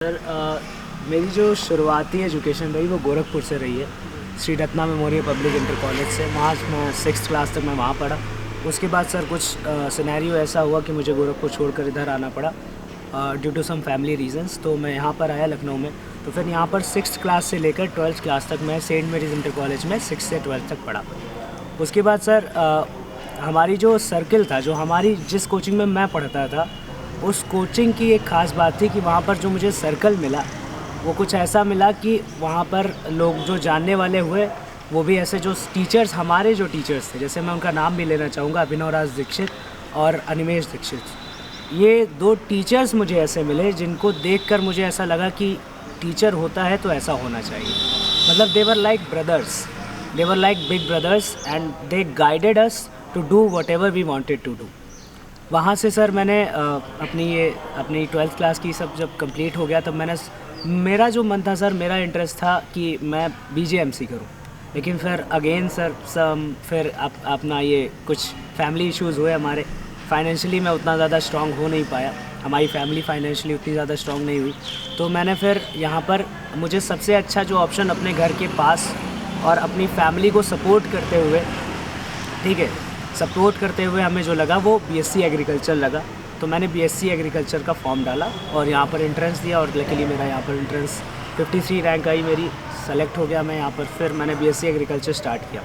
Sir मेरी जो शुरुआती एजुकेशन रही वो गोरखपुर से रही है। Shri Ratna memorial public inter college से, वहाँ मैं 6th क्लास तक मैं वहाँ पढ़ा। उसके बाद सर कुछ सिनेरियो ऐसा हुआ कि मुझे गोरखपुर छोड़कर इधर आना पड़ा due to some family reasons. तो मैं यहाँ पर आया लखनऊ में। तो फिर यहाँ पर 6th क्लास से लेकर 12th क्लास तक मैं सेंट मेरीज़ इंटर कॉलेज में 6 से 12th तक पढ़ा। उसके बाद सर हमारी जो सर्किल था, जो हमारी जिस कोचिंग में मैं पढ़ता था, उस कोचिंग की एक ख़ास बात थी कि वहाँ पर जो मुझे सर्कल मिला वो कुछ ऐसा मिला कि वहाँ पर लोग जो जानने वाले हुए वो भी ऐसे जो टीचर्स, हमारे जो टीचर्स थे, जैसे मैं उनका नाम भी लेना चाहूँगा, अभिनव राज दीक्षित और अनिमेश दीक्षित। ये दो टीचर्स मुझे ऐसे मिले जिनको देखकर मुझे ऐसा लगा कि टीचर होता है तो ऐसा होना चाहिए। मतलब they were like brothers, they were like big brothers and they guided us to do whatever we wanted to do. वहाँ से सर मैंने अपनी 12th क्लास की सब जब कंप्लीट हो गया तब मेरा जो मन था सर, मेरा इंटरेस्ट था कि मैं BJMC करूँ। लेकिन फिर अगेन सर फिर अपना ये कुछ फैमिली इश्यूज़ हुए हमारे। फाइनेंशियली मैं उतना ज़्यादा स्ट्रॉन्ग हो नहीं पाया, हमारी फैमिली फाइनेंशियली उतनी ज़्यादा स्ट्रॉन्ग नहीं हुई। तो मैंने फिर यहाँ पर मुझे सबसे अच्छा जो ऑप्शन अपने घर के पास और अपनी फैमिली को सपोर्ट करते हुए, ठीक है, सपोर्ट करते हुए हमें जो लगा वो BSc एग्रीकल्चर लगा। तो मैंने BSc एग्रीकल्चर का फॉर्म डाला और यहाँ पर एंट्रेंस दिया और लकीली मेरा यहाँ पर एंट्रेंस 53 रैंक आई मेरी, सेलेक्ट हो गया मैं यहाँ पर। फिर मैंने BSc एग्रीकल्चर स्टार्ट किया।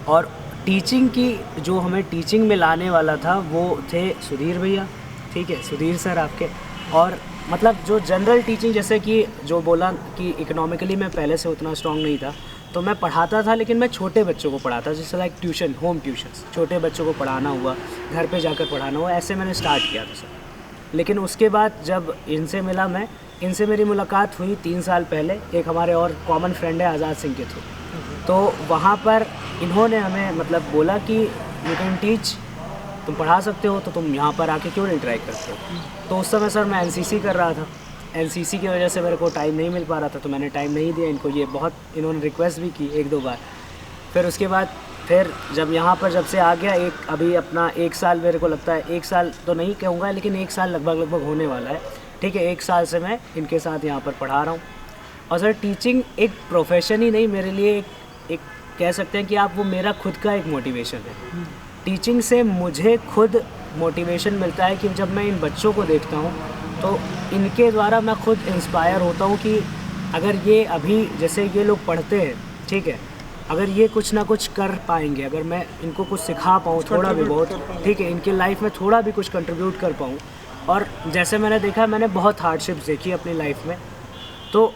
और टीचिंग की जो हमें टीचिंग में लाने वाला था वो थे सुधीर भैया, ठीक है, सुधीर सर आपके। और मतलब जो जनरल टीचिंग, जैसे कि जो बोला कि इकोनॉमिकली मैं पहले से उतना स्ट्रॉन्ग नहीं था तो मैं पढ़ाता था, लेकिन मैं छोटे बच्चों को पढ़ाता, जैसे लाइक ट्यूशन, होम ट्यूशन्स, छोटे बच्चों को पढ़ाना हुआ, घर पे जाकर पढ़ाना हुआ, ऐसे मैंने स्टार्ट किया था सर। लेकिन उसके बाद जब इनसे मेरी मुलाकात हुई 3 साल पहले, एक हमारे और कॉमन फ्रेंड है आज़ाद सिंह के थ्रू। तो वहाँ पर इन्होंने हमें मतलब बोला कि यू कैन टीच, तुम पढ़ा सकते हो, तो तुम यहाँ पर आके क्यों नहीं ट्राई करते हो। तो उस समय सर मैं NCC कर रहा था। NCC की वजह से मेरे को टाइम नहीं मिल पा रहा था, तो मैंने टाइम नहीं दिया इनको। ये बहुत इन्होंने रिक्वेस्ट भी की 1-2 बार। फिर उसके बाद फिर जब यहाँ पर जब से आ गया, अभी अपना 1 साल, मेरे को लगता है 1 साल तो नहीं कहूँगा, लेकिन 1 साल लगभग होने वाला है, ठीक है। 1 साल से मैं इनके साथ यहाँ पर पढ़ा रहा हूँ। और सर टीचिंग एक प्रोफेशन ही नहीं, मेरे लिए एक कह सकते हैं कि आप, वो मेरा खुद का एक मोटिवेशन है। टीचिंग से मुझे खुद मोटिवेशन मिलता है कि जब मैं इन बच्चों को देखता हूँ तो इनके द्वारा मैं खुद इंस्पायर होता हूँ कि अगर ये अभी जैसे ये लोग पढ़ते हैं, ठीक है, अगर ये कुछ ना कुछ कर पाएंगे, अगर मैं इनको कुछ सिखा पाऊँ थोड़ा भी बहुत, ठीक है, इनके लाइफ में थोड़ा भी कुछ कंट्रीब्यूट कर पाऊँ। और जैसे मैंने देखा, मैंने बहुत हार्डशिप्स देखी अपनी लाइफ में, तो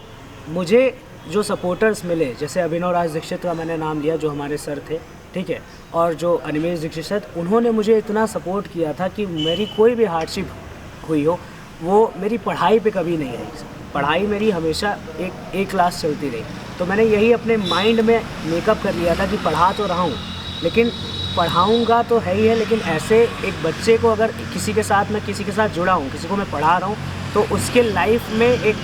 मुझे जो सपोर्टर्स मिले, जैसे अभिनव राज दीक्षित का मैंने नाम लिया, जो हमारे सर थे, ठीक है, और जो अनिमेश दीक्षित, उन्होंने मुझे इतना सपोर्ट किया था कि मेरी कोई भी हार्डशिप हुई हो वो मेरी पढ़ाई पे कभी नहीं रही। पढ़ाई मेरी हमेशा एक क्लास चलती रही। तो मैंने यही अपने माइंड में मेकअप कर लिया था कि पढ़ा तो रहा हूँ, लेकिन पढ़ाऊँगा तो है ही है, लेकिन ऐसे एक बच्चे को अगर किसी के साथ जुड़ा हूँ, किसी को मैं पढ़ा रहा हूँ, तो उसके लाइफ में एक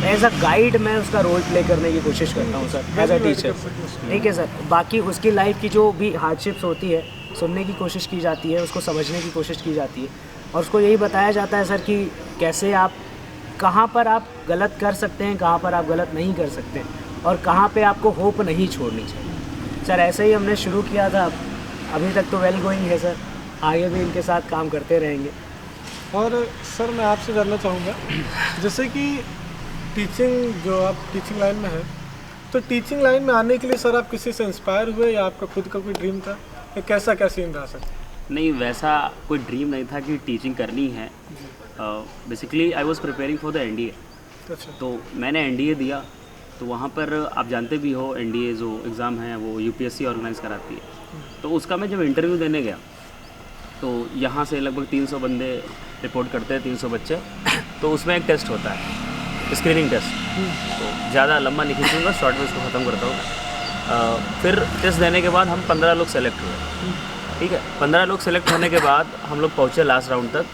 एज अ गाइड मैं उसका रोल प्ले करने की कोशिश करता हूँ सर, एज अ टीचर, ठीक है सर। बाकी उसकी लाइफ की जो भी हार्डशिप्स होती है, सुनने की कोशिश की जाती है, उसको समझने की कोशिश की जाती है, और उसको यही बताया जाता है सर कि कैसे आप, कहाँ पर आप गलत कर सकते हैं, कहाँ पर आप गलत नहीं कर सकते, और कहाँ पे आपको होप नहीं छोड़नी चाहिए सर। ऐसे ही हमने शुरू किया था, अभी तक तो वेल गोइंग है सर, आगे भी इनके साथ काम करते रहेंगे। और सर मैं आपसे जानना चाहूँगा, जैसे कि टीचिंग, जो आप टीचिंग लाइन में है, तो टीचिंग लाइन में आने के लिए सर आप किसी से इंस्पायर हुए या आपका खुद का कोई ड्रीम था, या कैसा क्या सीन रहा सर? नहीं, वैसा कोई ड्रीम नहीं था कि टीचिंग करनी है। Basically I was preparing for the NDA। अच्छा। तो मैंने NDA दिया, तो वहाँ पर आप जानते भी हो NDA जो एग्ज़ाम है वो UPSC ऑर्गेनाइज़ कराती है। तो उसका मैं जब इंटरव्यू देने गया तो यहाँ से लगभग 300 बंदे रिपोर्ट करते हैं, 300 बच्चे। तो उसमें एक टेस्ट होता है, स्क्रीनिंग टेस्ट। तो ज़्यादा लंबा नहीं खींचूँगा, शॉर्ट में इसको ख़त्म करता हूँ। फिर टेस्ट देने के बाद हम 15 लोग सेलेक्ट हुए, ठीक है। 15 लोग सेलेक्ट होने के बाद हम लोग पहुँचे लास्ट राउंड तक।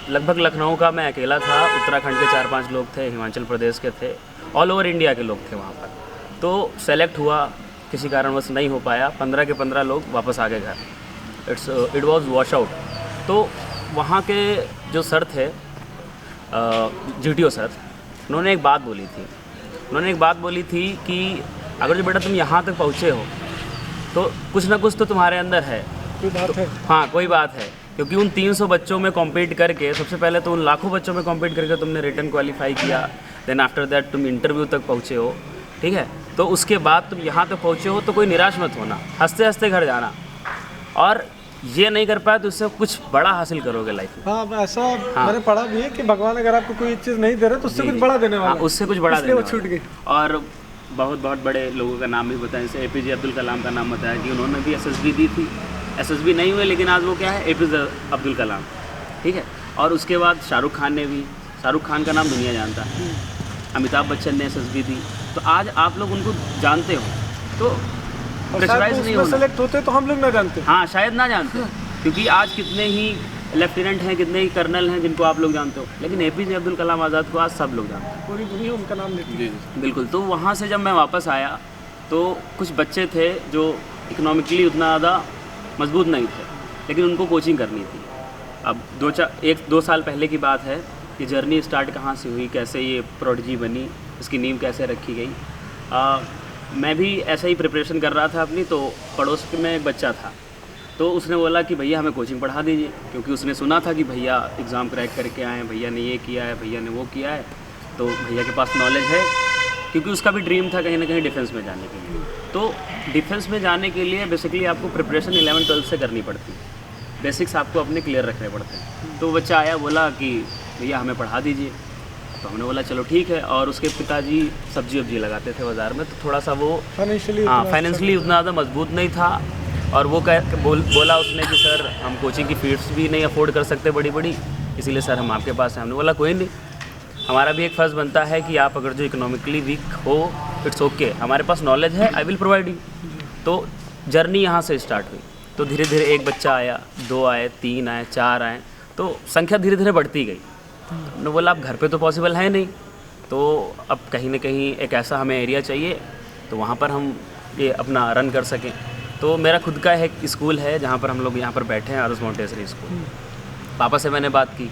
लगभग लखनऊ का मैं अकेला था, उत्तराखंड के 4-5 लोग थे, हिमाचल प्रदेश के थे, ऑल ओवर इंडिया के लोग थे वहाँ पर। तो सेलेक्ट हुआ, किसी कारणवश नहीं हो पाया, 15 के 15 लोग वापस आ गए घर। It was wash out. तो वहाँ के जो सर थे GTO सर, उन्होंने एक बात बोली थी कि अगर जो बेटा तुम यहाँ तक पहुँचे हो तो कुछ ना कुछ तो तुम्हारे अंदर है, कोई बात है। हाँ कोई बात है, क्योंकि उन 300 बच्चों में कॉम्पीट करके, सबसे पहले तो उन लाखों बच्चों में कॉम्पीट करके तुमने रिटर्न क्वालिफाई किया, देन आफ्टर दैट तुम इंटरव्यू तक पहुँचे हो, ठीक है। तो उसके बाद तुम यहाँ तक पहुँचे हो तो कोई निराश मत होना, हंसते हंसते घर जाना, और ये नहीं कर पाया तो उससे कुछ बड़ा हासिल करोगे लाइफ में। हाँ, ऐसा मैंने पढ़ा भी है कि भगवान अगर आपको कोई चीज़ नहीं दे रहे तो उससे कुछ बड़ा देने वाला हाँ, है। उससे कुछ बड़ा इसलिए देने वो छूट वाला है। गई। और बहुत बड़े लोगों का नाम भी बताया, जैसे APJ अब्दुल कलाम का नाम बताया कि उन्होंने भी SSB दी थी, SSB नहीं हुए लेकिन आज वो क्या है, APJ अब्दुल कलाम, ठीक है। और उसके बाद शाहरुख खान ने भी, शाहरुख खान का नाम दुनिया जानता है, अमिताभ बच्चन ने SSB दी, तो आज आप लोग उनको जानते हो तो प्रेशराइज नहीं होना। सेलेक्ट होते तो हम लोग ना जानते। हाँ शायद ना जानते हो, क्योंकि आज कितने ही लेफ्टिनेंट हैं, कितने ही कर्नल हैं जिनको आप लोग जानते हो, लेकिन APJ अब्दुल कलाम आज़ाद को आज सब लोग जानते हैं, पूरी दुनिया उनका नाम लेती है। बिल्कुल। तो वहाँ से जब मैं वापस आया तो कुछ बच्चे थे जो इकोनॉमिकली उतना ज़्यादा मजबूत नहीं थे, लेकिन उनको कोचिंग करनी थी। अब 1-2 साल पहले की बात है, ये जर्नी स्टार्ट कहाँ से हुई, कैसे ये प्रोडिजी बनी, इसकी नींव कैसे रखी गई। मैं भी ऐसा ही प्रिपरेशन कर रहा था अपनी, तो पड़ोस में एक बच्चा था, तो उसने बोला कि भैया हमें कोचिंग पढ़ा दीजिए, क्योंकि उसने सुना था कि भैया एग्ज़ाम क्रैक करके आए हैं, भैया ने ये किया है, भैया ने वो किया है, तो भैया के पास नॉलेज है, क्योंकि उसका भी ड्रीम था कहीं ना कहीं डिफेंस में जाने के लिए। तो डिफेंस में जाने के लिए बेसिकली आपको प्रिपरेशन 11-12 से करनी पड़ती है, बेसिक्स आपको अपने क्लियर रखने पड़ते हैं। तो बच्चा आया, बोला कि भैया हमें पढ़ा दीजिए, तो हमने बोला चलो ठीक है। और उसके पिताजी सब्जी वब्जी लगाते थे बाज़ार में, तो थोड़ा सा वो फाइनेंशियली उतना ज़्यादा मजबूत नहीं था, और वो बोला उसने कि सर हम कोचिंग की फीस भी नहीं अफोर्ड कर सकते बड़ी, इसीलिए सर हम आपके पास हैं। हमने बोला कोई नहीं, हमारा भी एक फ़र्ज़ बनता है कि आप अगर जो इकोनॉमिकली वीक हो, इट्स ओके, हमारे पास नॉलेज है, आई विल प्रोवाइड यू। तो जर्नी यहाँ से स्टार्ट हुई। तो धीरे धीरे एक बच्चा आया, 2 आए, 3 आए, 4 आए, तो संख्या धीरे धीरे बढ़ती गई। हमने बोला अब घर पे तो पॉसिबल है नहीं, तो अब कहीं ना कहीं एक ऐसा हमें एरिया चाहिए तो वहाँ पर हम ये अपना रन कर सकें। तो मेरा खुद का एक स्कूल है जहाँ पर हम लोग यहाँ पर बैठे हैं, आरुष मोंटेसरी स्कूल। पापा से मैंने बात की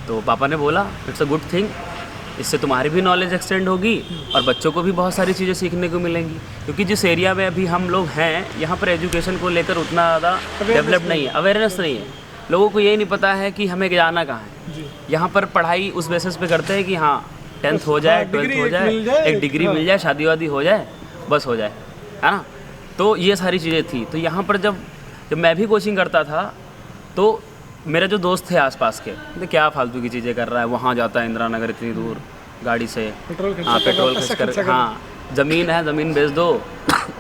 तो पापा ने बोला इट्स अ गुड थिंग, इससे तुम्हारी भी नॉलेज एक्सटेंड होगी और बच्चों को भी बहुत सारी चीज़ें सीखने को मिलेंगी, क्योंकि जिस एरिया में अभी हम लोग हैं यहाँ पर एजुकेशन को लेकर उतना ज़्यादा डेवलप नहीं है, अवेयरनेस नहीं है। लोगों को यही नहीं पता है कि हमें जाना कहाँ है। यहाँ पर पढ़ाई उस बेसिस पे करते हैं कि हाँ 10th हो जाए, 12th हो जाए, एक डिग्री मिल जाए, शादी वादी हो जाए, बस हो जाए, है ना। तो ये सारी चीज़ें थी। तो यहाँ पर जब मैं भी कोचिंग करता था तो मेरे जो दोस्त थे आसपास के, तो क्या फालतू की चीज़ें कर रहा है, वहाँ जाता है इंदिरा नगर इतनी दूर गाड़ी से, हाँ पेट्रोल खर्च कर, हाँ ज़मीन है, ज़मीन बेच दो,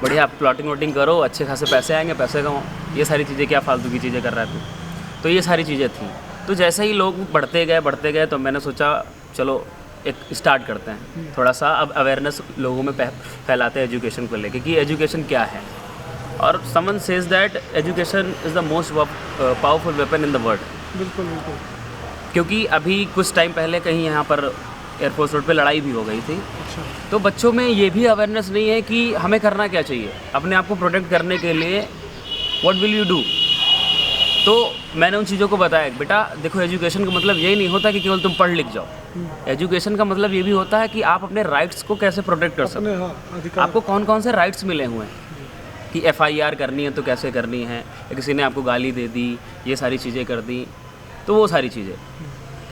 बढ़िया प्लॉटिंग वॉटिंग करो, अच्छे खासे पैसे आएंगे, पैसे कमाओ, ये सारी चीज़ें क्या फालतू की चीज़ें कर रहा है तू। तो ये सारी चीज़ें थी। तो जैसे ही लोग बढ़ते गए तो मैंने सोचा चलो एक स्टार्ट करते हैं, थोड़ा सा अब अवेयरनेस लोगों में फैलाते हैं एजुकेशन को लेके कि एजुकेशन क्या है। और someone says that education is the most powerful weapon in the world. बिल्कुल बिल्कुल। क्योंकि अभी कुछ टाइम पहले कहीं यहाँ पर एयरफोर्स रोड पे लड़ाई भी हो गई थी। अच्छा। तो बच्चों में ये भी अवेयरनेस नहीं है कि हमें करना क्या चाहिए अपने आप को प्रोटेक्ट करने के लिए, व्हाट विल यू डू। तो मैंने उन चीज़ों को बताया, बेटा देखो एजुकेशन का मतलब यही नहीं होता कि केवल तुम पढ़ लिख जाओ, एजुकेशन का मतलब ये भी होता है कि आप अपने राइट्स को कैसे प्रोटेक्ट कर सको। हाँ, आपको कौन कौन से राइट्स मिले हुए हैं कि FIR करनी है तो कैसे करनी है, या किसी ने आपको गाली दे दी, ये सारी चीज़ें कर दी, तो वो सारी चीज़ें।